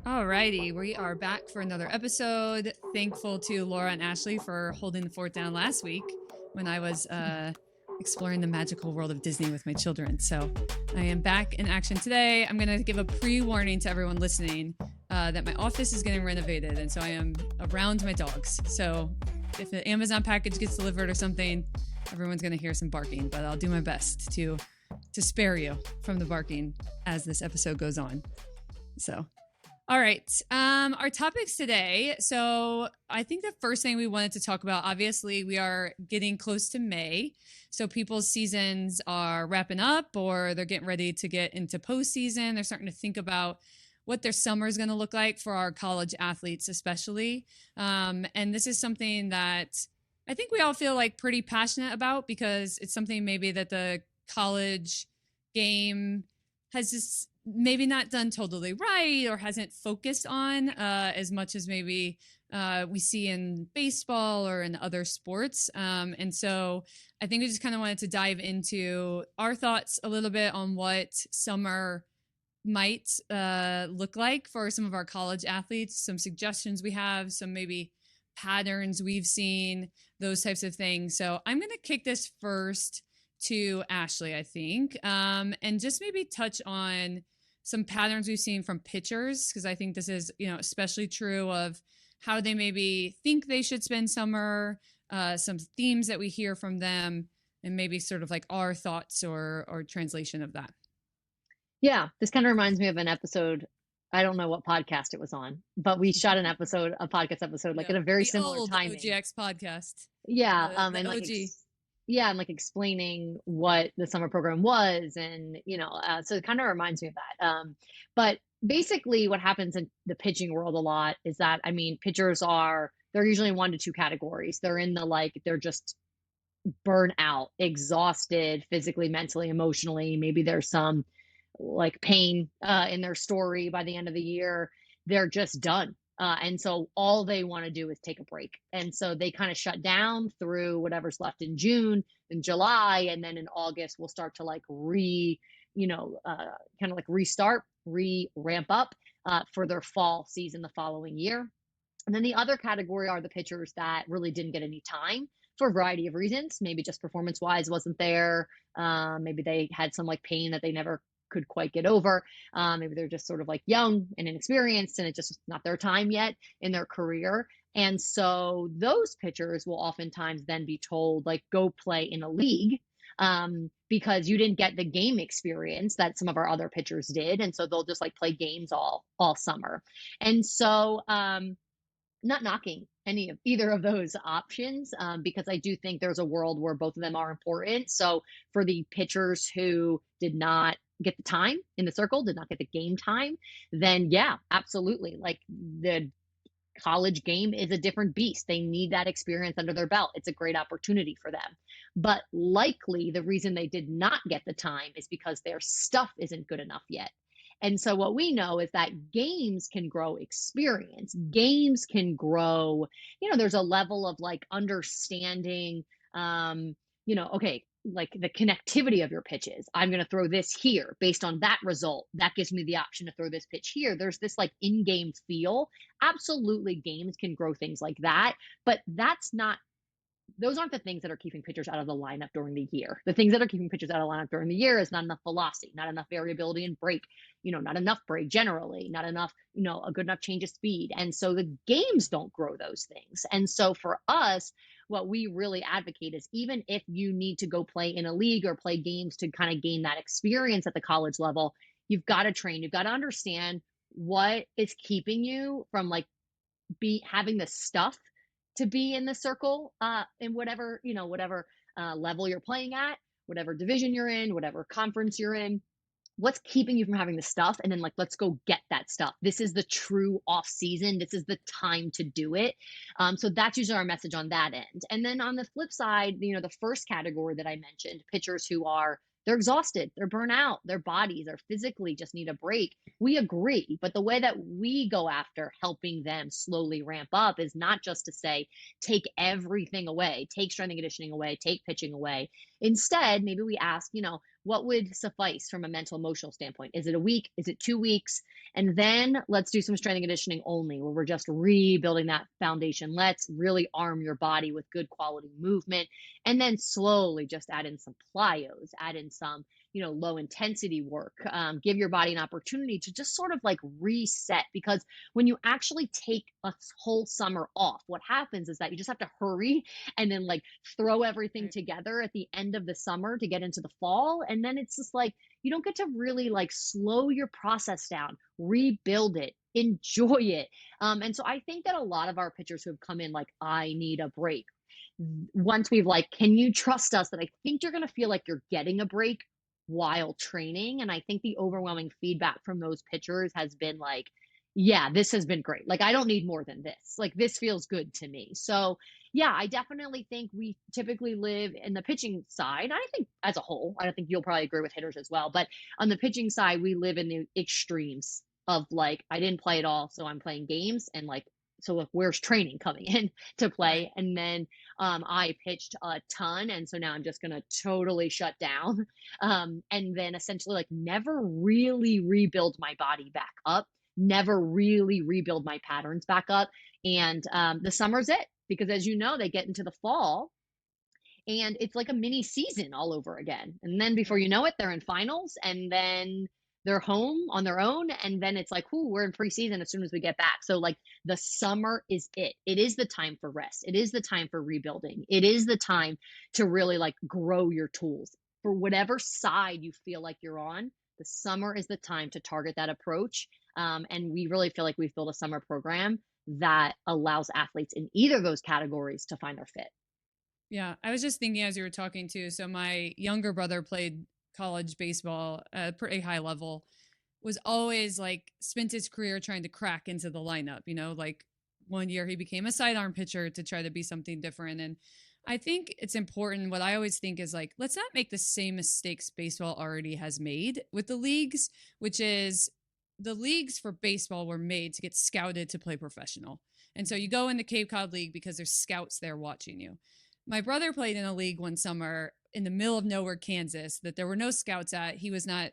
All righty, we are back for another episode. Thankful to Laura and Ashley for holding the fort down last week when I was exploring the magical world of Disney with my children. So I am back in action today. I'm going to give a pre-warning to everyone listening that my office is getting renovated, and so I am around my dogs. So if an Amazon package gets delivered or something, everyone's going to hear some barking, but I'll do my best to spare you from the barking as this episode goes on. So... all right. Our topics today. So I think the first thing we wanted to talk about, obviously, we are getting close to May. So people's seasons are wrapping up or they're getting ready to get into postseason. They're starting to think about what their summer is going to look like for our college athletes, especially. And this is something that I think we all feel like pretty passionate about because it's something maybe that the college game has just maybe not done totally right or hasn't focused on as much as maybe we see in baseball or in other sports. And so I think we just kind of wanted to dive into our thoughts a little bit on what summer might look like for some of our college athletes, some suggestions we have, some maybe patterns we've seen, those types of things. So I'm going to kick this first to Ashley, I think, and just maybe touch on some patterns we've seen from pitchers, because I think this is, especially true of how they maybe think they should spend summer, some themes that we hear from them, and maybe sort of like our thoughts or translation of that. Yeah, this kind of reminds me of an episode. I don't know what podcast it was on, but we shot a podcast episode, like at a very similar old timing. OGX podcast. Yeah, the and OG. And like explaining what the summer program was, and so it kind of reminds me of that. But basically, what happens in the pitching world a lot is that pitchers they're usually in 1 to 2 categories. They're in they're just burnt out, exhausted, physically, mentally, emotionally. Maybe there's some like pain in their story by the end of the year. They're just done. And so all they want to do is take a break. And so they kind of shut down through whatever's left in June and July. And then in August, we'll start to restart, ramp up for their fall season the following year. And then the other category are the pitchers that really didn't get any time for a variety of reasons. Maybe just performance wise wasn't there. Maybe they had some pain that they never could quite get over. Maybe they're just sort of young and inexperienced and it's just not their time yet in their career. And so those pitchers will oftentimes then be told go play in a league because you didn't get the game experience that some of our other pitchers did. And so they'll just play games all summer. And so not knocking either of those options because I do think there's a world where both of them are important. So for the pitchers who did not get the time in the circle, did not get the game time, then yeah, absolutely. The college game is a different beast. They need that experience under their belt. It's a great opportunity for them. But likely the reason they did not get the time is because their stuff isn't good enough yet. And so what we know is that games can grow experience. Games can grow, there's a level of understanding, okay, the connectivity of your pitches. I'm going to throw this here based on that result. That gives me the option to throw this pitch here. There's this in-game feel. Absolutely, games can grow things like that, but those aren't the things that are keeping pitchers out of the lineup during the year. The things that are keeping pitchers out of the lineup during the year is not enough velocity, not enough variability in break, not enough break generally, not enough, a good enough change of speed. And so the games don't grow those things. And so for us, what we really advocate is even if you need to go play in a league or play games to kind of gain that experience at the college level, you've got to train. You've got to understand what is keeping you from having the stuff to be in the circle in whatever level you're playing at, whatever division you're in, whatever conference you're in. What's keeping you from having the stuff? And then let's go get that stuff. This is the true off season. This is the time to do it. So that's usually our message on that end. And then on the flip side, the first category that I mentioned, pitchers who they're exhausted, they're burnt out, their bodies are physically just need a break. We agree. But the way that we go after helping them slowly ramp up is not just to say, take everything away, take strength and conditioning away, take pitching away. Instead, maybe we ask, what would suffice from a mental emotional standpoint? Is it a week? Is it 2 weeks? And then let's do some strength and conditioning only, where we're just rebuilding that foundation. Let's really arm your body with good quality movement. And then slowly just add in some plyos, add in some, low intensity work, give your body an opportunity to just sort of like reset. Because when you actually take a whole summer off, what happens is that you just have to hurry and then like throw everything Right. together at the end of the summer to get into the fall. And then it's just like, you don't get to really like slow your process down, rebuild it, enjoy it. And so I think that a lot of our pitchers who have come in like, I need a break. Once we've like, can you trust us that I think you're going to feel like you're getting a break while training? And I think the overwhelming feedback from those pitchers has been like, yeah, this has been great. Like, I don't need more than this. Like, this feels good to me. So, yeah, I definitely think we typically live in the pitching side. I think as a whole, I don't think you'll probably agree with hitters as well. But on the pitching side, we live in the extremes of like, I didn't play at all, so I'm playing games. And like, so like, where's training coming in to play? Right. And then I pitched a ton. And so now I'm just going to totally shut down. And then essentially, like, never really rebuild my body back up, never really rebuild my patterns back up. And the summer's it, because as you know, they get into the fall and it's like a mini season all over again. And then before you Right. know it, they're in finals, and then they're home on their own. And then it's like, ooh, we're in preseason as soon as we get back. So like the summer is it. It is the time for rest. It is the time for rebuilding. It is the time to really like grow your tools. For whatever side you feel like you're on, the summer is the time to target that approach. And we really feel like we've built a summer program that allows athletes in either of those categories to find their fit. Yeah, I was just thinking as you were talking too. So my younger brother played college baseball at a pretty high level, was always like spent his career trying to crack into the lineup, like one year he became a sidearm pitcher to try to be something different. And I think it's important. What I always think is like, let's not make the same mistakes baseball already has made with the leagues, which is the leagues for baseball were made to get scouted to play professional. And so you go in the Cape Cod League because there's scouts there watching you. My brother played in a league one summer in the middle of nowhere, Kansas, that there were no scouts at. He was not,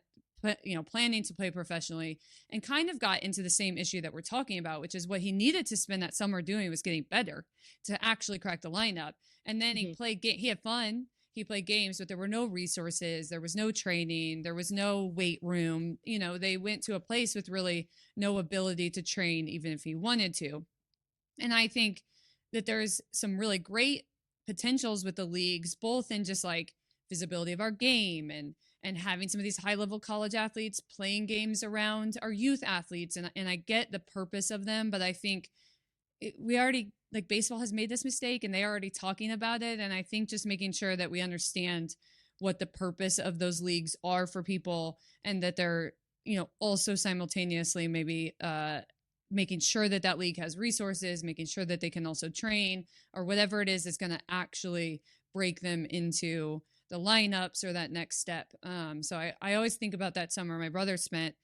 planning to play professionally, and kind of got into the same issue that we're talking about, which is what he needed to spend that summer doing was getting better to actually crack the lineup. And then Mhm. he had fun. He played games, but there were no resources. There was no training. There was no weight room. They went to a place with really no ability to train, even if he wanted to. And I think that there's some really great potentials with the leagues, both in just like visibility of our game and having some of these high level college athletes playing games around our youth athletes. And I get the purpose of them, but I think we already, like, baseball has made this mistake and they're already talking about it. And I think just making sure that we understand what the purpose of those leagues are for people, and that they're, also simultaneously maybe making sure that that league has resources, making sure that they can also train or whatever it is that's going to actually break them into the lineups or that next step. So I always think about that summer my brother spent.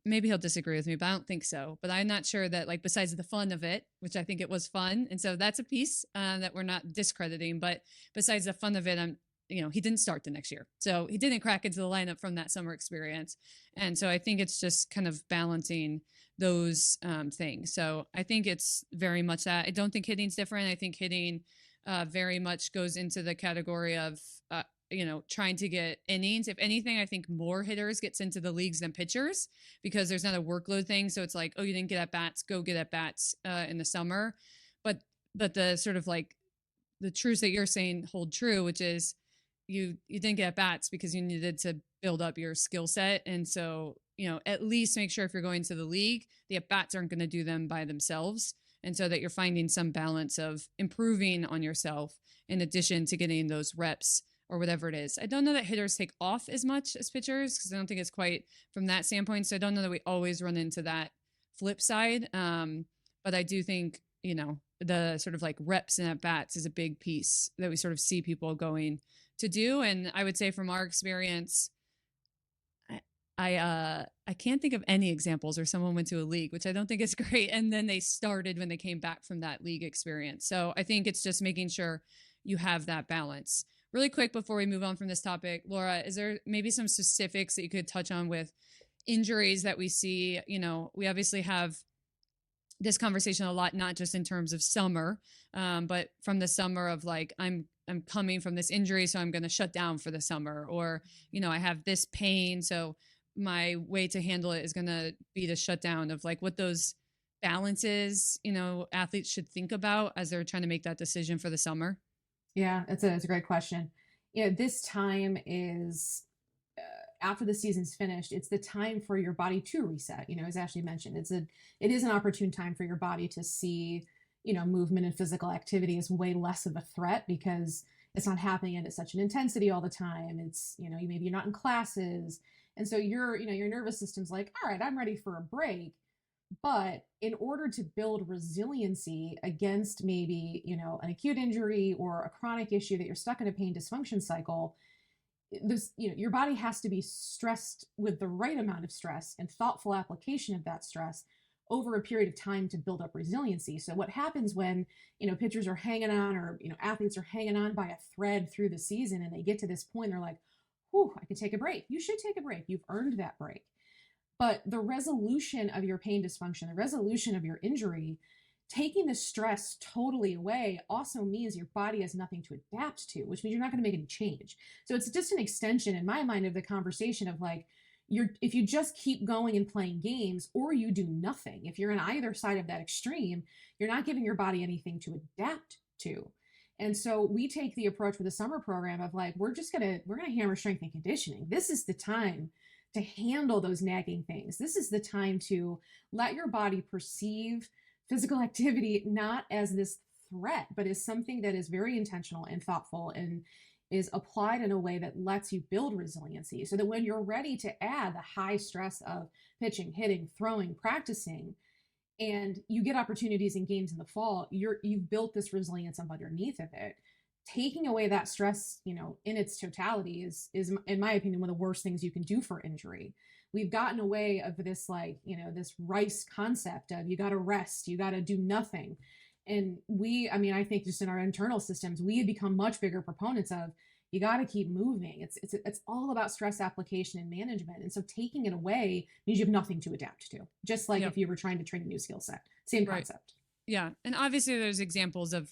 Maybe he'll disagree with me, but I don't think so. But I'm not sure that, like, besides the fun of it, which I think it was fun, and so that's a piece that we're not discrediting. But besides the fun of it, he didn't start the next year, so he didn't crack into the lineup from that summer experience. And so I think it's just kind of balancing those things. So I think it's very much that. I don't think hitting's different. I think hitting very much goes into the category of trying to get innings. If anything, I think more hitters gets into the leagues than pitchers, because there's not a workload thing. So it's like, oh, you didn't get at bats, go get at bats in the summer. But the sort of like the truths that you're saying hold true, which is you didn't get at bats because you needed to build up your skill set. And so, at least make sure if you're going to the league, the at bats aren't going to do them by themselves. And so that you're finding some balance of improving on yourself in addition to getting those reps or whatever it is. I don't know that hitters take off as much as pitchers, because I don't think it's quite from that standpoint. So I don't know that we always run into that flip side. But I do think, the sort of like reps and at bats is a big piece that we sort of see people going to do. And I would say from our experience, I can't think of any examples where someone went to a league, which I don't think is great, and then they started when they came back from that league experience. So I think it's just making sure you have that balance. really quick before we move on from this topic, Laura, is there maybe some specifics that you could touch on with injuries that we see? We obviously have this conversation a lot, not just in terms of summer, but from the summer of like, I'm coming from this injury, so I'm going to shut down for the summer, or, I have this pain, so my way to handle it is going to be to shut down, of like what those balances, athletes should think about as they're trying to make that decision for the summer. Yeah, it's a great question. This time is after the season's finished, it's the time for your body to reset. As Ashley mentioned, it is an opportune time for your body to see, movement and physical activity is way less of a threat because it's not happening at such an intensity all the time. It's, maybe you're not in classes. And so your nervous system's like, all right, I'm ready for a break. But in order to build resiliency against maybe, an acute injury or a chronic issue that you're stuck in a pain dysfunction cycle, your body has to be stressed with the right amount of stress and thoughtful application of that stress over a period of time to build up resiliency. So what happens when, pitchers are hanging on, or, athletes are hanging on by a thread through the season, and they get to this point, they're like, whew, I could take a break. You should take a break. You've earned that break. But the resolution of your pain dysfunction, the resolution of your injury, taking the stress totally away also means your body has nothing to adapt to, which means you're not going to make any change. So it's just an extension in my mind of the conversation of like, if you just keep going and playing games, or you do nothing, if you're on either side of that extreme, you're not giving your body anything to adapt to. And so we take the approach with the summer program of like, we're going to hammer strength and conditioning. This is the time to handle those nagging things. This is the time to let your body perceive physical activity not as this threat, but as something that is very intentional and thoughtful and is applied in a way that lets you build resiliency, so that when you're ready to add the high stress of pitching, hitting, throwing, practicing, and you get opportunities in games in the fall, you've built this resilience up underneath of it. Taking away that stress, in its totality is, in my opinion, one of the worst things you can do for injury. We've gotten away of this, this rice concept of you got to rest, you got to do nothing. And I think just in our internal systems, we have become much bigger proponents of you got to keep moving. It's all about stress application and management. And so taking it away means you have nothing to adapt to, just like if you were trying to train a new skill set. Same concept. Yeah. And obviously there's examples of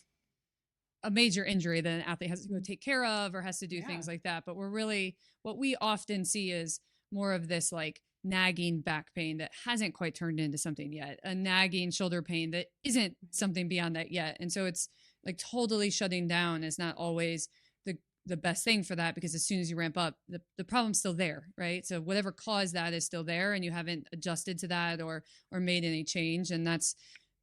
a major injury that an athlete has to go take care of or has to do things like that. But what we often see is more of this like nagging back pain that hasn't quite turned into something yet, a nagging shoulder pain that isn't something beyond that yet. And so it's like totally shutting down is not always the best thing for that, because as soon as you ramp up, the problem's still there, right? So whatever caused that is still there, and you haven't adjusted to that or made any change. And that's,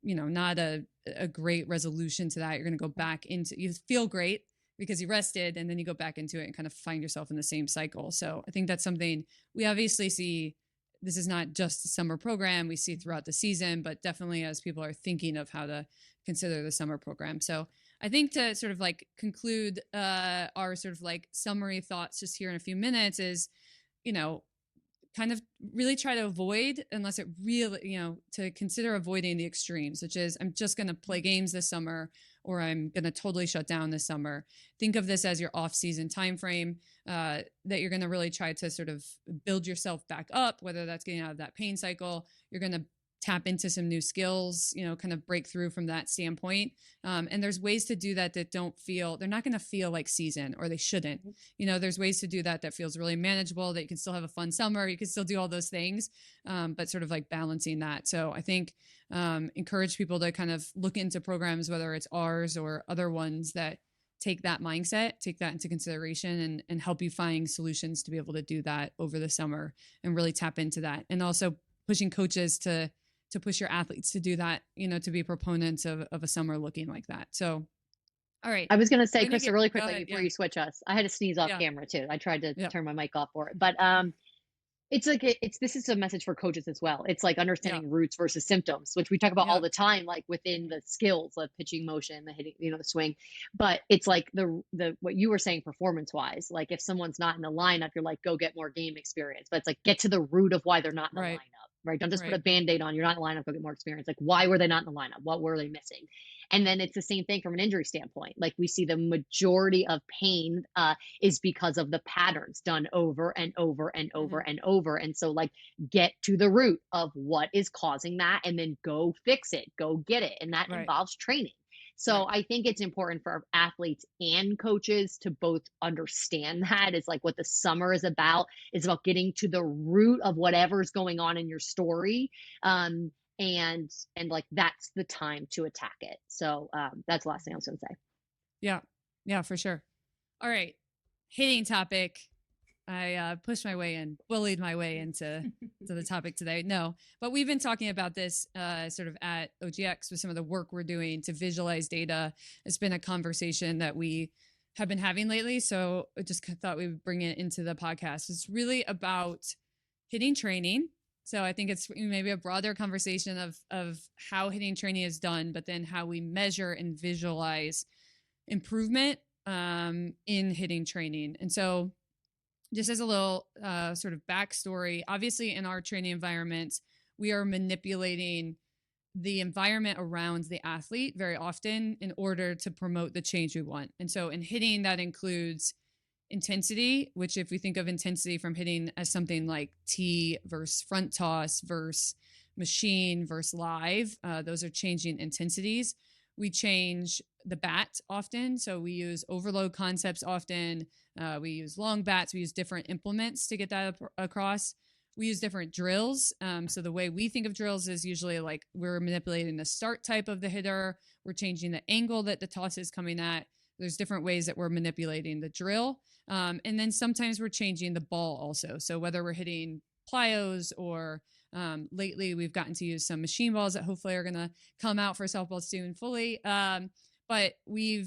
not a great resolution to that. You're going to go back into, you feel great because you rested, and then you go back into it and kind of find yourself in the same cycle. So I think that's something we obviously see. This is not just a summer program. We see throughout the season, but definitely as people are thinking of how to consider the summer program. So I think to sort of like conclude our sort of like summary thoughts just here in a few minutes is, kind of really try to avoid, unless it really, to consider avoiding the extremes, which is I'm just going to play games this summer, or I'm going to totally shut down this summer. Think of this as your off-season time frame that you're going to really try to sort of build yourself back up, whether that's getting out of that pain cycle. You're going to tap into some new skills, kind of break through from that standpoint. And there's ways to do that they're not going to feel like season, or they shouldn't. There's ways to do that feels really manageable, that you can still have a fun summer, you can still do all those things, but sort of like balancing that. So I think encourage people to kind of look into programs, whether it's ours or other ones, that take that mindset, take that into consideration, and help you find solutions to be able to do that over the summer and really tap into that. And also pushing coaches to push your athletes to do that, to be proponents of a summer looking like that. So, all right. I was going to say, Krista, really quickly before you switch us, I had to sneeze off camera too. I tried to turn my mic off for it, but it's like, this is a message for coaches as well. It's like understanding roots versus symptoms, which we talk about all the time, like within the skills of pitching, motion, the hitting, the swing. But it's like the what you were saying performance wise, like if someone's not in the lineup, you're like, go get more game experience. But it's like, get to the root of why they're not in the lineup. right? Don't just put a Right. Band-Aid on. You're not in the lineup, go get more experience. Like, why were they not in the lineup? What were they missing? And then it's the same thing from an injury standpoint. Like, we see the majority of pain is because of the patterns done over and over and over Mhm. and over. And so, like, get to the root of what is causing that and then go fix it, go get it. And that Right. involves training. So Right. I think it's important for athletes and coaches to both understand that is like what the summer is about getting to the root of whatever's going on in your story. And like that's the time to attack it. So that's the last thing I was gonna say. Yeah. Yeah, for sure. All right. Hitting topic. I pushed my way in, bullied my way into to the topic today. No, but we've been talking about this sort of at OGX with some of the work we're doing to visualize data. It's been a conversation that we have been having lately. So I just thought we would bring it into the podcast. It's really about hitting training. So I think it's maybe a broader conversation of how hitting training is done, but then how we measure and visualize improvement in hitting training. And so just as a little sort of backstory, obviously in our training environments, we are manipulating the environment around the athlete very often in order to promote the change we want. And so in hitting, that includes intensity, which if we think of intensity from hitting as something like tee versus front toss versus machine versus live, those are changing intensities. We change the bat often. So we use overload concepts often. We use long bats. We use different implements to get that across. We use different drills. So the way we think of drills is usually like we're manipulating the start type of the hitter. We're changing the angle that the toss is coming at. There's different ways that we're manipulating the drill. And then sometimes we're changing the ball also. So whether we're hitting plyos or lately we've gotten to use some machine balls that hopefully are going to come out for softball soon fully. But we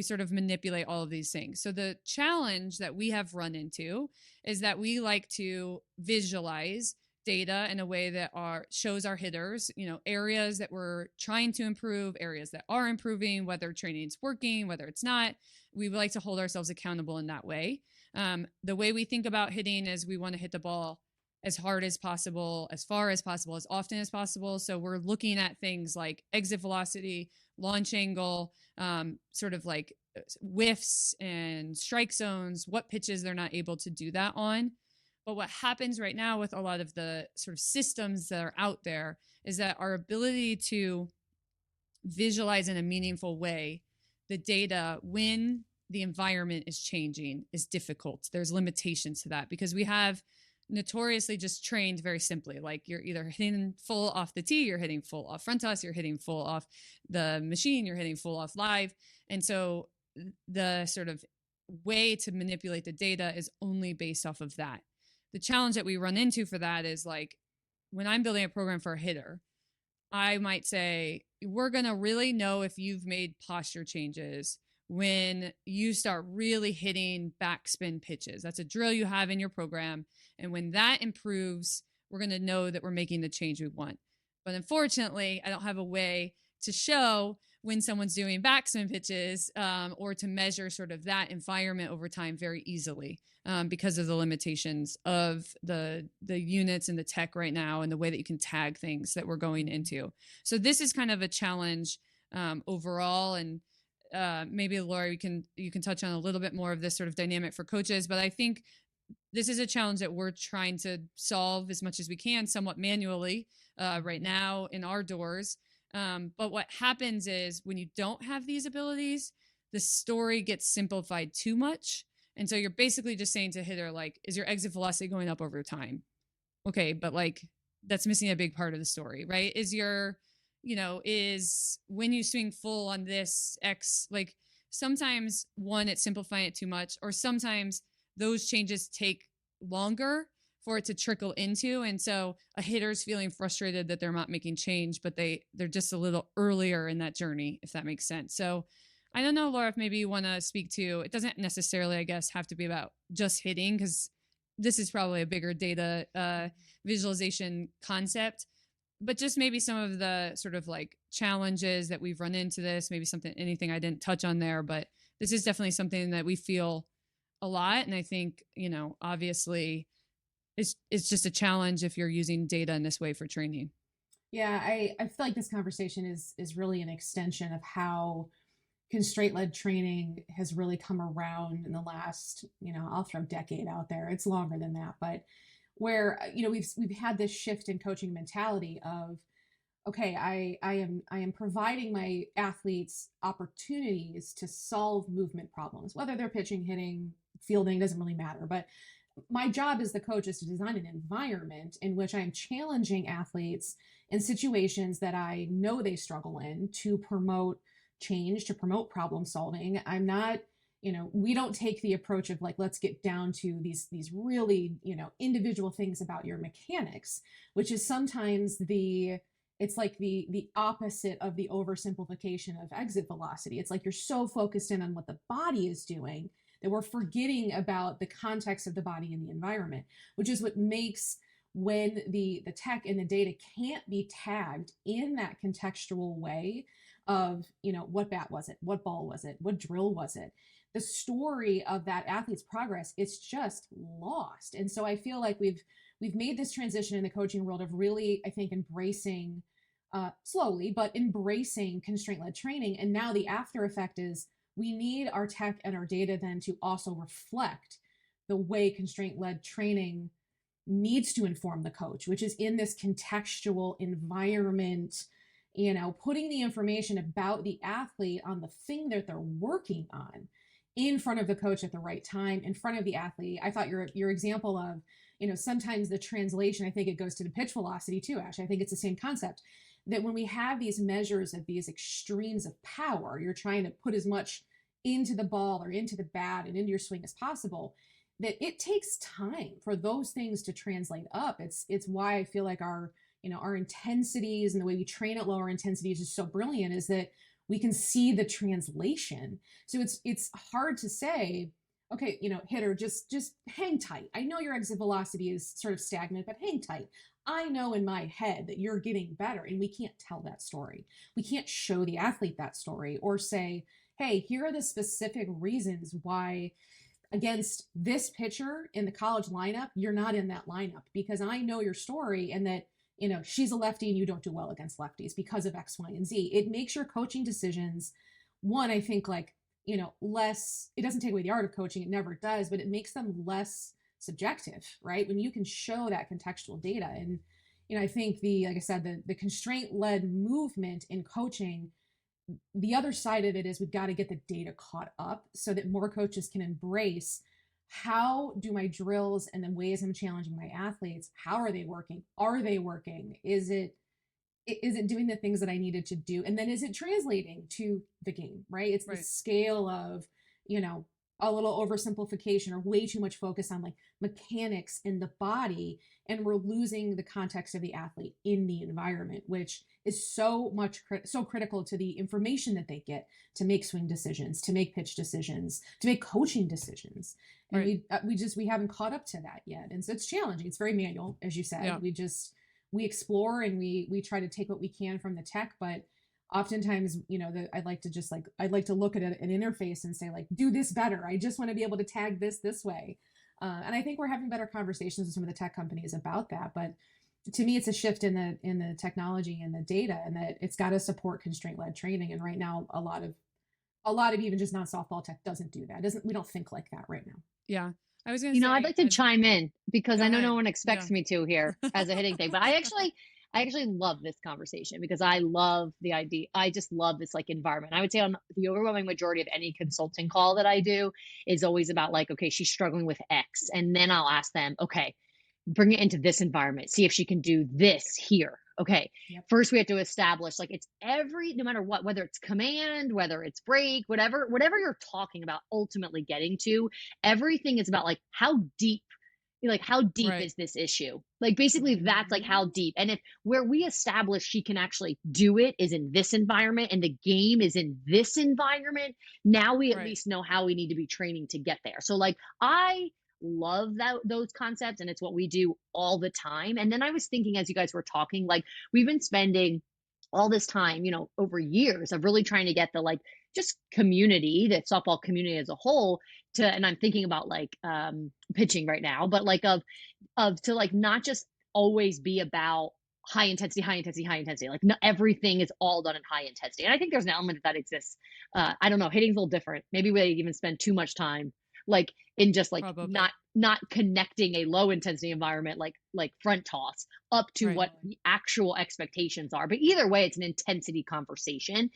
sort of manipulate all of these things. So the challenge that we have run into is that we like to visualize data in a way that shows our hitters, areas that we're trying to improve, areas that are improving, whether training's working, whether it's not. We like to hold ourselves accountable in that way. The way we think about hitting is we want to hit the ball as hard as possible, as far as possible, as often as possible. So we're looking at things like exit velocity, launch angle, sort of like whiffs and strike zones, what pitches they're not able to do that on. But what happens right now with a lot of the sort of systems that are out there is that our ability to visualize in a meaningful way the data when the environment is changing is difficult. There's limitations to that because we have notoriously just trained very simply. Like you're either hitting full off the tee, you're hitting full off front toss, you're hitting full off the machine, you're hitting full off live. And so the sort of way to manipulate the data is only based off of that. The challenge that we run into for that is like when I'm building a program for a hitter, I might say, we're going to really know if you've made posture changes when you start really hitting backspin pitches. That's a drill you have in your program. And when that improves, we're going to know that we're making the change we want. But unfortunately, I don't have a way to show when someone's doing backspin pitches or to measure sort of that environment over time very easily because of the limitations of the units and the tech right now and the way that you can tag things that we're going into. So this is kind of a challenge overall. And maybe Laura, you can touch on a little bit more of this sort of dynamic for coaches, but I think this is a challenge that we're trying to solve as much as we can, somewhat manually right now in our doors. But what happens is when you don't have these abilities, the story gets simplified too much. And so you're basically just saying to hitter, like, is your exit velocity going up over time? Okay, but like that's missing a big part of the story, right? Is when you swing full on this X, like sometimes it's simplifying it too much, or sometimes those changes take longer for it to trickle into. And so a hitter's feeling frustrated that they're not making change, but they're just a little earlier in that journey, if that makes sense. So I don't know, Laura, if maybe you want to speak to, it doesn't necessarily, I guess, have to be about just hitting, because this is probably a bigger data visualization concept, but just maybe some of the sort of like challenges that we've run into this, maybe anything I didn't touch on there, but this is definitely something that we feel a lot. And I think, obviously it's just a challenge if you're using data in this way for training. Yeah, I feel like this conversation is really an extension of how constraint-led training has really come around in the last, I'll throw decade out there. It's longer than that, but where, we've had this shift in coaching mentality of, okay, I am providing my athletes opportunities to solve movement problems, whether they're pitching, hitting, fielding, doesn't really matter. But my job as the coach is to design an environment in which I'm challenging athletes in situations that I know they struggle in to promote change, to promote problem solving. I'm not, we don't take the approach of like, let's get down to these really, individual things about your mechanics, which is sometimes it's like the opposite of the oversimplification of exit velocity. It's like you're so focused in on what the body is doing that we're forgetting about the context of the body and the environment, which is what makes when the tech and the data can't be tagged in that contextual way of, what bat was it? What ball was it? What drill was it? The story of that athlete's progress, it's just lost. And so I feel like we've made this transition in the coaching world of really, I think, embracing slowly, but embracing constraint-led training. And now the after effect is we need our tech and our data then to also reflect the way constraint-led training needs to inform the coach, which is in this contextual environment, putting the information about the athlete on the thing that they're working on in front of the coach at the right time, in front of the athlete. I thought your example of, sometimes the translation, I think it goes to the pitch velocity too, Ash. I think it's the same concept that when we have these measures of these extremes of power, you're trying to put as much into the ball or into the bat and into your swing as possible, that it takes time for those things to translate up. It's why I feel like our intensities and the way we train at lower intensities is so brilliant, is that we can see the translation. So it's hard to say, okay, hitter, just hang tight. I know your exit velocity is sort of stagnant, but hang tight. I know in my head that you're getting better, and we can't tell that story. We can't show the athlete that story or say, hey, here are the specific reasons why against this pitcher in the college lineup, you're not in that lineup, because I know your story and that, she's a lefty and you don't do well against lefties because of X, Y, and Z. It makes your coaching decisions, one, I think like, less, it doesn't take away the art of coaching. It never does, but it makes them less subjective, right? When you can show that contextual data. And, I think like I said, the constraint-led movement in coaching, the other side of it is we've got to get the data caught up so that more coaches can embrace, how do my drills and the ways I'm challenging my athletes, how are they working? Are they working? Is it doing the things that I needed to do? And then is it translating to the game, right? It's the scale of, a little oversimplification or way too much focus on like mechanics in the body, and we're losing the context of the athlete in the environment, which is so critical to the information that they get to make swing decisions, to make pitch decisions, to make coaching decisions. And we haven't caught up to that yet. And so it's challenging. It's very manual, as you said. Yeah. We explore and we try to take what we can from the tech, but oftentimes, I'd like to look at an interface and say like, do this better. I just want to be able to tag this way. And I think we're having better conversations with some of the tech companies about that. But to me, it's a shift in the technology and the data, and that it's got to support constraint-led training. And right now, a lot of even just non-softball tech doesn't do that. We don't think like that right now. Yeah. I was going to say, I'd like to chime in because I know no one expects me to here as a hitting thing, but I actually love this conversation because I love the idea. I just love this like environment. I would say on the overwhelming majority of any consulting call that I do is always about like, okay, she's struggling with X. And then I'll ask them, okay, bring it into this environment. See if she can do this here. Okay. Yep. First we have to establish like it's no matter what, whether it's command, whether it's break, whatever you're talking about, ultimately getting to, everything is about like how deep is this issue? Like basically that's like how deep. And if where we establish she can actually do it is in this environment and the game is in this environment, now we at least know how we need to be training to get there. So like I love those concepts, and it's what we do all the time. And then I was thinking as you guys were talking, like we've been spending all this time, over years of really trying to get the like just community, the softball community as a whole, and I'm thinking about like pitching right now, but like to like not just always be about high intensity, high intensity, high intensity. Like everything is all done in high intensity. And I think there's an element that exists. I don't know, hitting's a little different. Maybe we even spend too much time like in just like Probably. not connecting a low intensity environment like front toss up to Right. what the actual expectations are. But either way, it's an intensity conversation.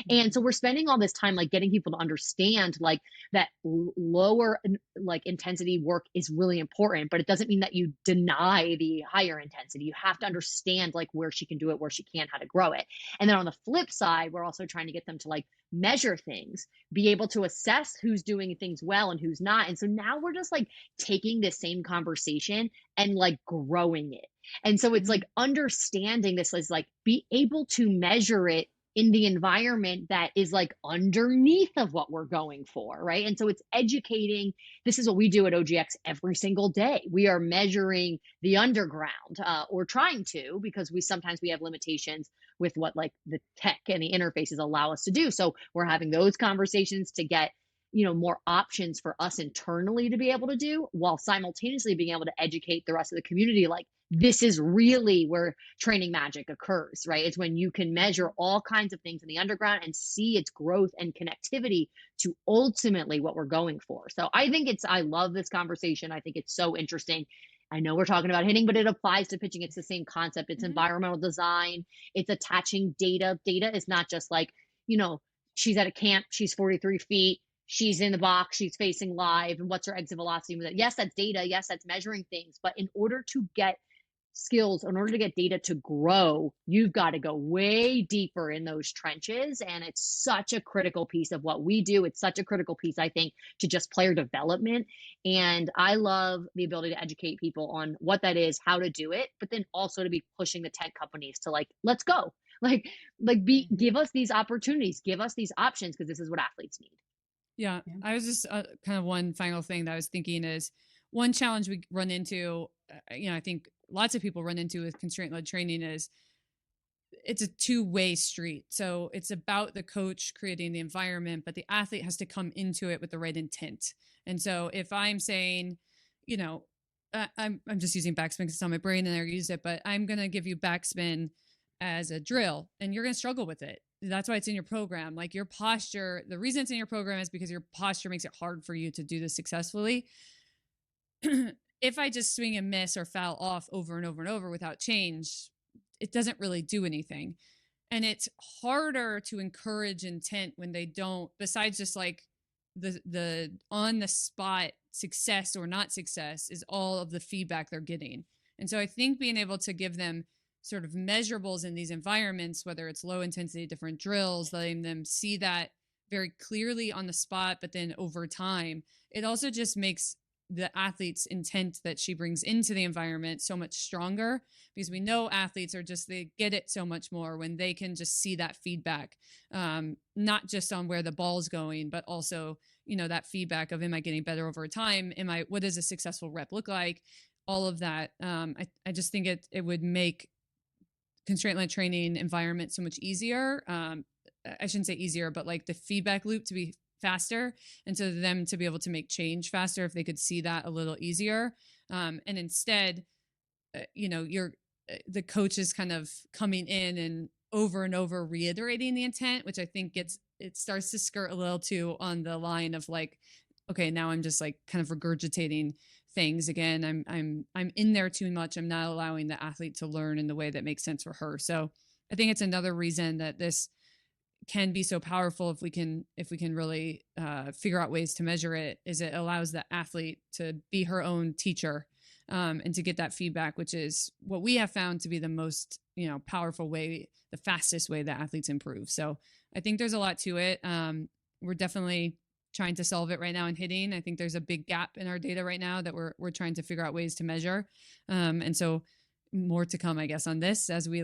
And so we're spending all this time like getting people to understand like that lower like intensity work is really important, but it doesn't mean that you deny the higher intensity. You have to understand like where she can do it, where she can, how to grow it. And then on the flip side, we're also trying to get them to like measure things, be able to assess who's doing things well and who's not. And so now we're just like taking this same conversation and like growing it. And so it's like understanding this is like be able to measure it in the environment that is like underneath of what we're going for, right? And so it's educating. This is what we do at OGX every single day. We are measuring the underground, or trying to, because sometimes we have limitations with what like the tech and the interfaces allow us to do. So we're having those conversations to get more options for us internally to be able to do, while simultaneously being able to educate the rest of the community. Like, this is really where training magic occurs, right? It's when you can measure all kinds of things in the underground and see its growth and connectivity to ultimately what we're going for. So I love this conversation. I think it's so interesting. I know we're talking about hitting, but it applies to pitching. It's the same concept. It's environmental design. It's attaching data. Data is not just like, she's at a camp, she's 43 feet, she's in the box, she's facing live, and what's her exit velocity? Yes, that's data. Yes, that's measuring things. But in order to get skills, in order to get data to grow, you've got to go way deeper in those trenches. And it's such a critical piece of what we do. It's such a critical piece, I think, to just player development. And I love the ability to educate people on what that is, how to do it, but then also to be pushing the tech companies to like, let's go. Give us these opportunities, give us these options, because this is what athletes need. Yeah. I was just kind of one final thing that I was thinking is one challenge we run into, I think lots of people run into with constraint-led training is it's a two-way street. So it's about the coach creating the environment, but the athlete has to come into it with the right intent. And so if I'm saying, I'm just using backspin because it's on my brain and I use it, but I'm going to give you backspin as a drill and you're going to struggle with it. That's why it's in your program. Like your posture, the reason it's in your program is because your posture makes it hard for you to do this successfully. If I just swing and miss or foul off over and over and over without change, it doesn't really do anything. And it's harder to encourage intent when they don't, besides just like the on the spot success or not success is all of the feedback they're getting. And so I think being able to give them sort of measurables in these environments, whether it's low intensity, different drills, letting them see that very clearly on the spot, but then over time, it also just makes the athlete's intent that she brings into the environment so much stronger, because we know athletes are just, they get it so much more when they can just see that feedback, not just on where the ball's going, but also, that feedback of, am I getting better over time? What does a successful rep look like? All of that. I just think it would make constraint-led training environment so much easier. I shouldn't say easier, but like the feedback loop to be faster, and so them to be able to make change faster if they could see that a little easier. And instead, the coach is kind of coming in and over reiterating the intent, which I think it starts to skirt a little too on the line of like, okay, now I'm just like kind of regurgitating things again. I'm in there too much. I'm not allowing the athlete to learn in the way that makes sense for her. So I think it's another reason that this can be so powerful if we can really figure out ways to measure it, is it allows the athlete to be her own teacher, and to get that feedback, which is what we have found to be the most powerful way, the fastest way that athletes improve. So I think there's a lot to it. We're definitely trying to solve it right now in hitting. I think there's a big gap in our data right now that we're trying to figure out ways to measure, and so more to come, I guess, on this as we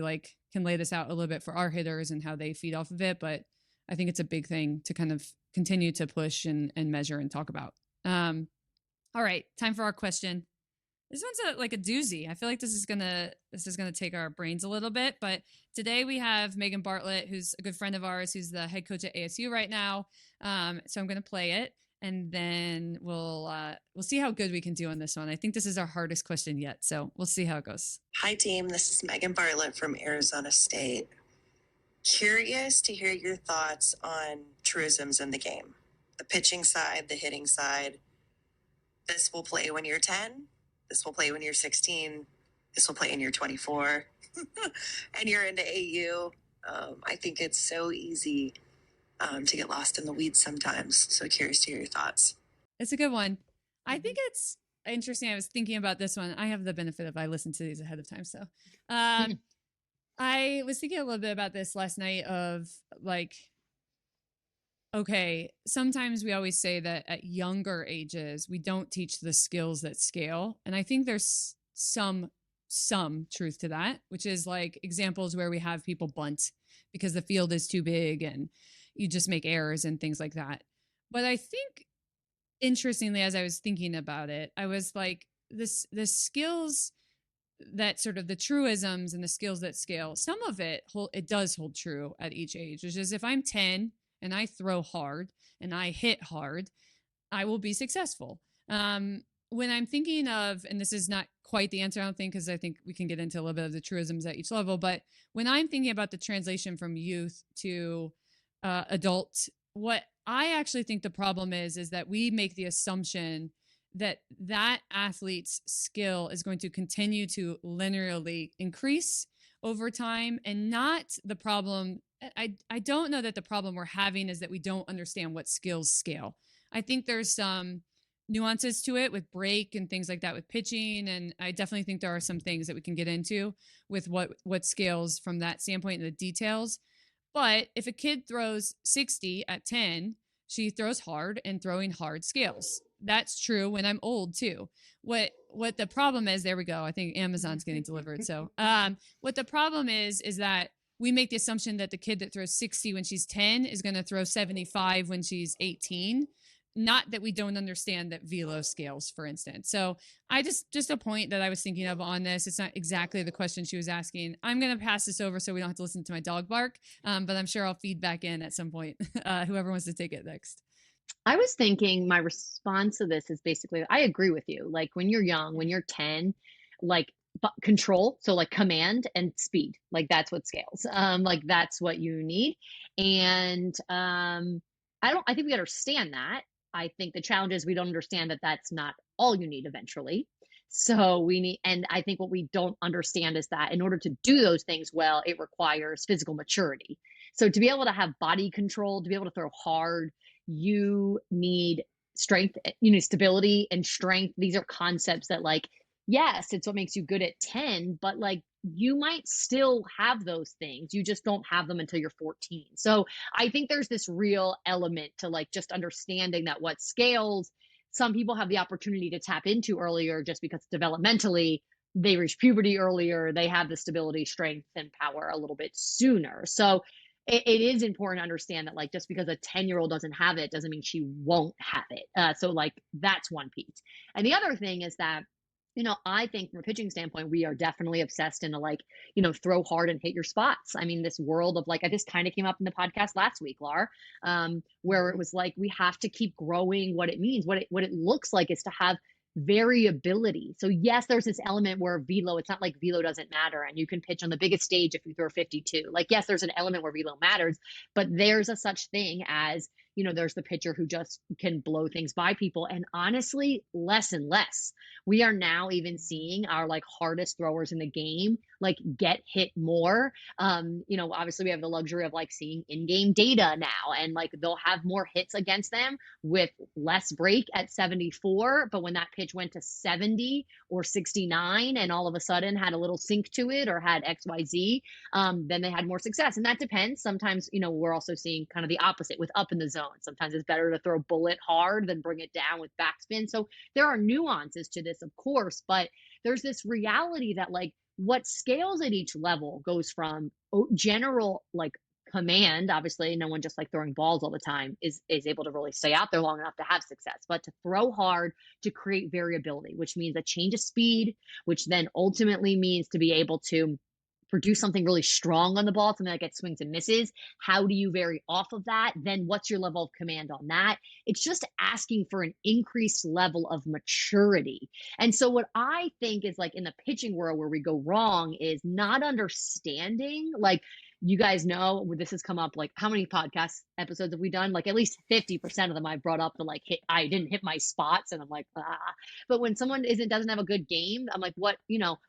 can lay this out a little bit for our hitters and how they feed off of it. But I think it's a big thing to kind of continue to push and measure and talk about. All right, time for our question. This one's like a doozy. I feel like this is gonna take our brains a little bit. But today we have Megan Bartlett, who's a good friend of ours, who's the head coach at ASU right now. So I'm gonna play it, and then we'll see how good we can do on this one. I think this is our hardest question yet, so we'll see how it goes. Hi team, this is Megan Bartlett from Arizona State. Curious to hear your thoughts on truisms in the game. The pitching side, the hitting side. This will play when you're 10. This will play when you're 16. This will play when you're 24. And you're into AU. I think it's so easy to get lost in the weeds sometimes. So curious to hear your thoughts. It's a good one. I think it's interesting. I was thinking about this one. I have the benefit of I listened to these ahead of time. So I was thinking a little bit about this last night of like, okay, sometimes we always say that at younger ages, we don't teach the skills that scale. And I think there's some truth to that, which is like examples where we have people bunt because the field is too big and you just make errors and things like that. But I think, interestingly, as I was thinking about it, I was like, the skills that sort of the truisms and the skills that scale, some of it does hold true at each age, which is if I'm 10 and I throw hard and I hit hard, I will be successful. When I'm thinking of, and this is not quite the answer, I don't think, because I think we can get into a little bit of the truisms at each level, but when I'm thinking about the translation from youth to adult, what I actually think the problem is that we make the assumption that athlete's skill is going to continue to linearly increase over time, and not the problem. I don't know that the problem we're having is that we don't understand what skills scale. I think there's some nuances to it with break and things like that with pitching. And I definitely think there are some things that we can get into with what scales from that standpoint and the details. But if a kid throws 60 at 10, she throws hard, and throwing hard scales. That's true when I'm old too. What the problem is, there we go. I think Amazon's getting delivered. So what the problem is that we make the assumption that the kid that throws 60 when she's 10 is going to throw 75 when she's 18. Not that we don't understand that velo scales, for instance. So I just a point that I was thinking of on this. It's not exactly the question she was asking. I'm going to pass this over so we don't have to listen to my dog bark, but I'm sure I'll feed back in at some point, whoever wants to take it next. I was thinking my response to this is basically, I agree with you. Like when you're young, when you're 10, like control, so like command and speed, like that's what scales. Like that's what you need. And I think we understand that. I think the challenge is we don't understand that that's not all you need eventually. So we need, and I think what we don't understand is that in order to do those things well, it requires physical maturity. So to be able to have body control, to be able to throw hard, you need strength, you need stability and strength. These are concepts that, like, yes, it's what makes you good at 10, but like you might still have those things. You just don't have them until you're 14. So I think there's this real element to like just understanding that what scales, some people have the opportunity to tap into earlier just because developmentally they reach puberty earlier. They have the stability, strength, and power a little bit sooner. So it is important to understand that like just because a 10-year-old doesn't have it doesn't mean she won't have it. So like that's one piece. And the other thing is that, you know, I think from a pitching standpoint, we are definitely obsessed into like, you know, throw hard and hit your spots. I mean, this world of like, this kind of came up in the podcast last week, Laura, where it was like, we have to keep growing what it means. What it looks like is to have variability. So yes, there's this element where velo, it's not like velo doesn't matter and you can pitch on the biggest stage if you throw 52. Like, yes, there's an element where velo matters, but there's a such thing as, you know, there's the pitcher who just can blow things by people. And honestly, less and less. We are now even seeing our like hardest throwers in the game, like get hit more. You know, obviously we have the luxury of like seeing in-game data now, and like they'll have more hits against them with less break at 74. But when that pitch went to 70 or 69 and all of a sudden had a little sink to it or had XYZ, then they had more success. And that depends. Sometimes, you know, we're also seeing kind of the opposite with up in the zone. Sometimes it's better to throw bullet hard than bring it down with backspin. So there are nuances to this, of course, but there's this reality that like what scales at each level goes from general like command, obviously no one just like throwing balls all the time is able to really stay out there long enough to have success, but to throw hard, to create variability, which means a change of speed, which then ultimately means to be able to produce something really strong on the ball, something that gets swings and misses. How do you vary off of that? Then what's your level of command on that? It's just asking for an increased level of maturity. And so what I think is like in the pitching world where we go wrong is not understanding, like, you guys know this has come up, like how many podcast episodes have we done? Like at least 50% of them I brought up to like I didn't hit my spots, and I'm like, but when someone doesn't have a good game, I'm like, what,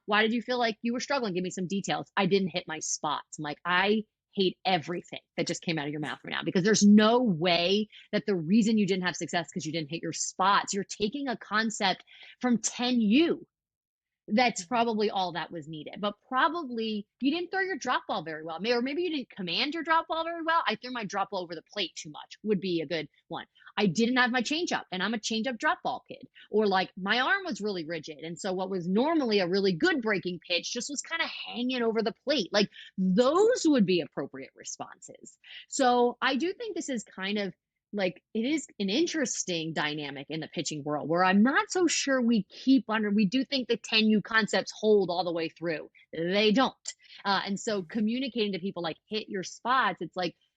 why did you feel like you were struggling? Give me some details. I didn't hit my spots. I'm like, I hate everything that just came out of your mouth right now, because there's no way that the reason you didn't have success because you didn't hit your spots. You're taking a concept from 10U. That's probably all that was needed. But probably you didn't throw your drop ball very well. Or maybe you didn't command your drop ball very well. I threw my drop ball over the plate too much, would be a good one. I didn't have my changeup, and I'm a changeup drop ball kid. Or like my arm was really rigid, and so what was normally a really good breaking pitch just was kind of hanging over the plate. Like those would be appropriate responses. So I do think this is kind of like, it is an interesting dynamic in the pitching world where I'm not so sure we do think the 10U concepts hold all the way through. They don't. And so communicating to people like hit your spots,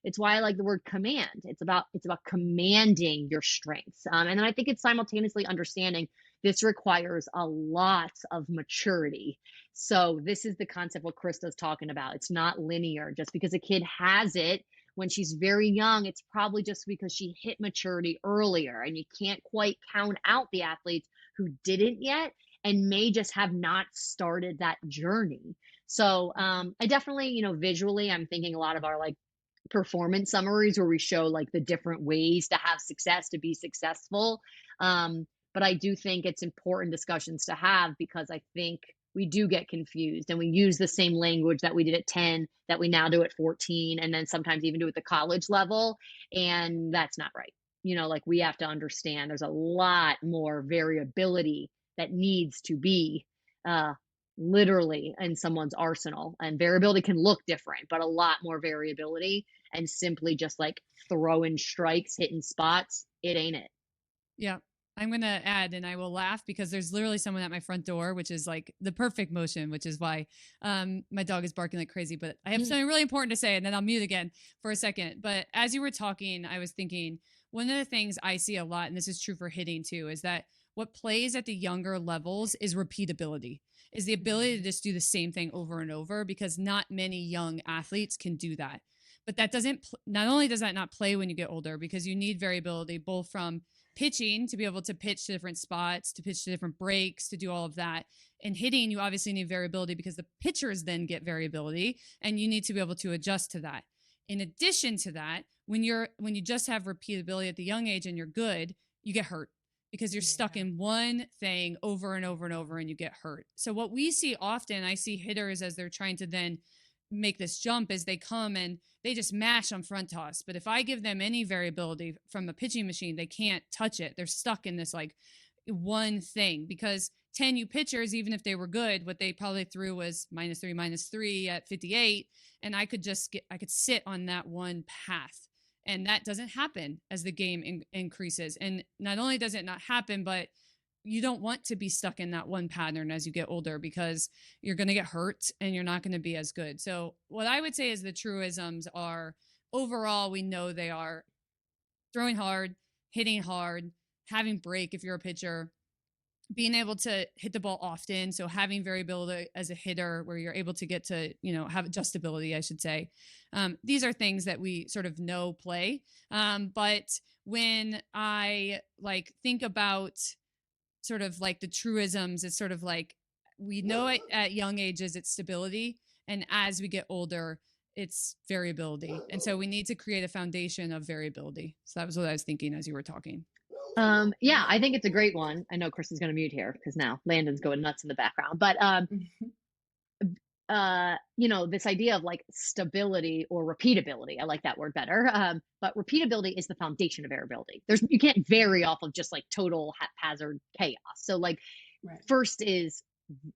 it's why I like the word command. It's about commanding your strengths. And then I think it's simultaneously understanding this requires a lot of maturity. So this is the concept what Krista's talking about. It's not linear. Just because a kid has it when she's very young, it's probably just because she hit maturity earlier, and you can't quite count out the athletes who didn't yet and may just have not started that journey. So I definitely, visually, I'm thinking a lot of our like performance summaries where we show like the different ways to have success, to be successful. But I do think it's important discussions to have, because I think we do get confused and we use the same language that we did at 10 that we now do at 14, and then sometimes even do at the college level. And that's not right. Like we have to understand there's a lot more variability that needs to be literally in someone's arsenal. And variability can look different, but a lot more variability, and simply just like throwing strikes, hitting spots, it ain't it. Yeah. I'm going to add, and I will laugh because there's literally someone at my front door, which is like the perfect motion, which is why my dog is barking like crazy. But I have something really important to say, and then I'll mute again for a second. But as you were talking, I was thinking one of the things I see a lot, and this is true for hitting too, is that what plays at the younger levels is repeatability, is the ability to just do the same thing over and over, because not many young athletes can do that. But that not only does that not play when you get older, because you need variability both from pitching to be able to pitch to different spots, to pitch to different breaks, to do all of that. And hitting, you obviously need variability because the pitchers then get variability, and you need to be able to adjust to that. In addition to that, when you just have repeatability at the young age and you're good, you get hurt because you're stuck in one thing over and over and over, and you get hurt. So what we see often, I see hitters as they're trying to then make this jump, is they come and they just mash on front toss. But if I give them any variability from a pitching machine, they can't touch it. They're stuck in this like one thing, because 10U pitchers, even if they were good, what they probably threw was -3 at 58. And I could sit on that one path. And that doesn't happen as the game increases. And not only does it not happen, but you don't want to be stuck in that one pattern as you get older, because you're going to get hurt and you're not going to be as good. So what I would say is the truisms are, overall, we know they are throwing hard, hitting hard, having break if you're a pitcher, being able to hit the ball often. So having variability as a hitter where you're able to get to, have adjustability, I should say. These are things that we sort of know play. But when I think about sort of like the truisms, it's sort of like, we know it at young ages, it's stability. And as we get older, it's variability. And so we need to create a foundation of variability. So that was what I was thinking as you were talking. Yeah, I think it's a great one. I know Krista's going to mute here because now Landon's going nuts in the background, but, this idea of like stability or repeatability, I like that word better. But repeatability is the foundation of variability. You can't vary off of just like total haphazard chaos. So like, first is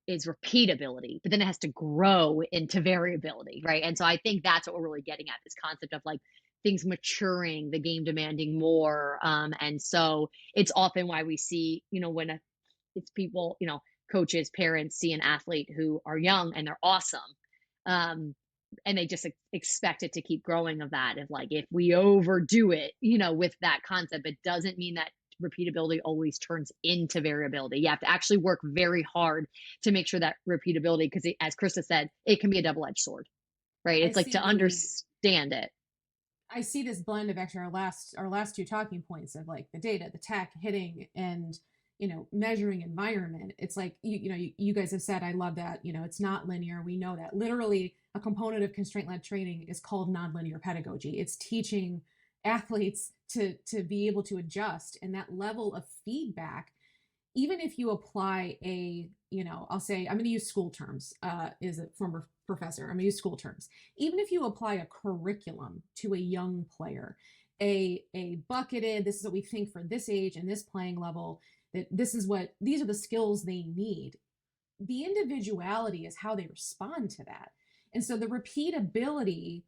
is repeatability, but then it has to grow into variability, right? And so I think that's what we're really getting at, this concept of like things maturing, the game demanding more. And so it's often why we see, when it's people, coaches, parents see an athlete who are young and they're awesome. And they just expect it to keep growing of that. If like, if we overdo it, with that concept, it doesn't mean that repeatability always turns into variability. You have to actually work very hard to make sure that repeatability, because as Krista said, it can be a double-edged sword, right? It's like to understand it. I see this blend of actually our last two talking points of like the data, the tech, hitting, and measuring environment. It's like you guys have said, I love that, it's not linear. We know that literally a component of constraint-led training is called nonlinear pedagogy. It's teaching athletes to be able to adjust, and that level of feedback, even if you apply I'll say, I'm going to use school terms, is a former professor, I'm going to use school terms. Even if you apply a curriculum to a young player, a bucketed, this is what we think for this age and this playing level, that these are the skills they need. The individuality is how they respond to that. And so the repeatability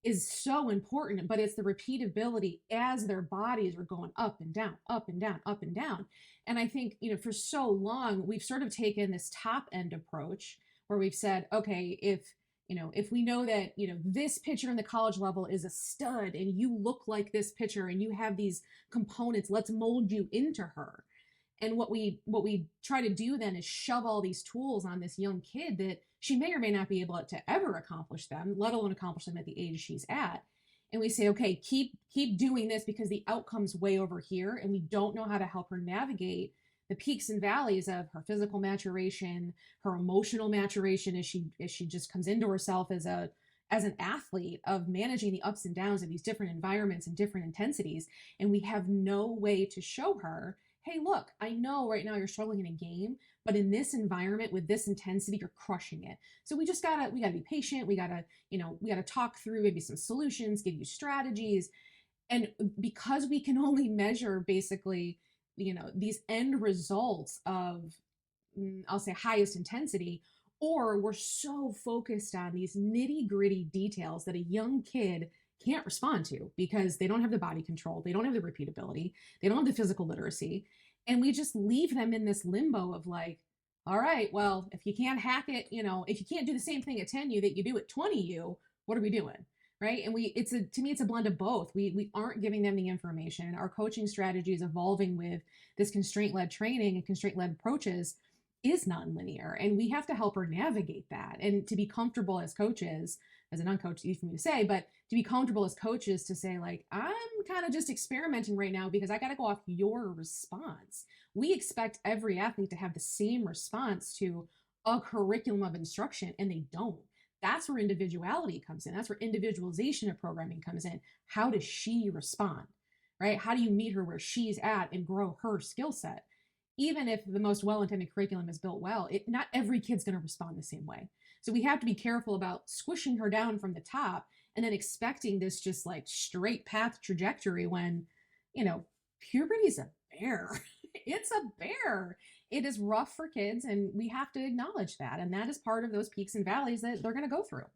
is so important, but it's the repeatability as their bodies are going up and down, up and down, up and down. And I think, for so long, we've sort of taken this top end approach where we've said, okay, if we know that, this pitcher in the college level is a stud and you look like this pitcher and you have these components, let's mold you into her. And what we try to do then is shove all these tools on this young kid that she may or may not be able to ever accomplish them, let alone accomplish them at the age she's at. And we say, okay, keep doing this because the outcome's way over here, and we don't know how to help her navigate the peaks and valleys of her physical maturation, her emotional maturation as she just comes into herself as an athlete, of managing the ups and downs of these different environments and different intensities. And we have no way to show her, hey, look, I know right now you're struggling in a game, but in this environment with this intensity, you're crushing it. So we gotta be patient. We gotta talk through maybe some solutions, give you strategies. And because we can only measure basically, these end results of, I'll say, highest intensity, or we're so focused on these nitty gritty details that a young kid can't respond to because they don't have the body control, they don't have the repeatability, they don't have the physical literacy. And we just leave them in this limbo of like, all right, well, if you can't hack it, if you can't do the same thing at 10U that you do at 20U, what are we doing? Right. And to me, it's a blend of both. We aren't giving them the information. Our coaching strategy is evolving with this constraint-led training and constraint-led approaches is nonlinear. And we have to help her navigate that. And to be comfortable as coaches, as an uncoach, easy for me to say, but to be comfortable as coaches to say like, I'm kind of just experimenting right now because I got to go off your response. We expect every athlete to have the same response to a curriculum of instruction, and they don't. That's where individuality comes in. That's where individualization of programming comes in. How does she respond, right? How do you meet her where she's at and grow her skill set? Even if the most well-intended curriculum is built well, not every kid's going to respond the same way. So we have to be careful about squishing her down from the top and then expecting this just like straight path trajectory when, puberty's a bear. It's a bear. It is rough for kids, and we have to acknowledge that. And that is part of those peaks and valleys that they're going to go through.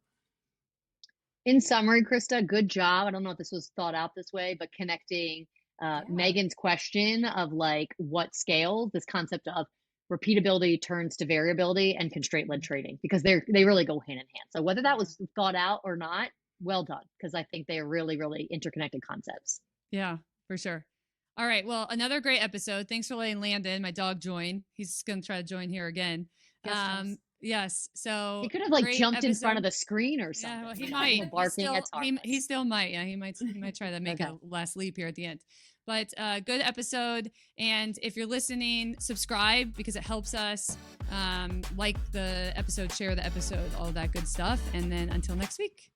In summary, Krista, good job. I don't know if this was thought out this way, but connecting Megan's question of like what scales, this concept of repeatability turns to variability, and constraint-led training, because they really go hand in hand. So whether that was thought out or not, well done, because I think they are really, really interconnected concepts. Yeah, for sure. All right. Well, another great episode. Thanks for letting Landon, my dog, join. He's going to try to join here again. Yes. So he could have like jumped in front of the screen or something. Yeah, well, he might. Barking, he still might. Yeah, he might try to make a last leap here at the end. But good episode. And if you're listening, subscribe because it helps us. Like the episode, share the episode, all that good stuff. And then until next week.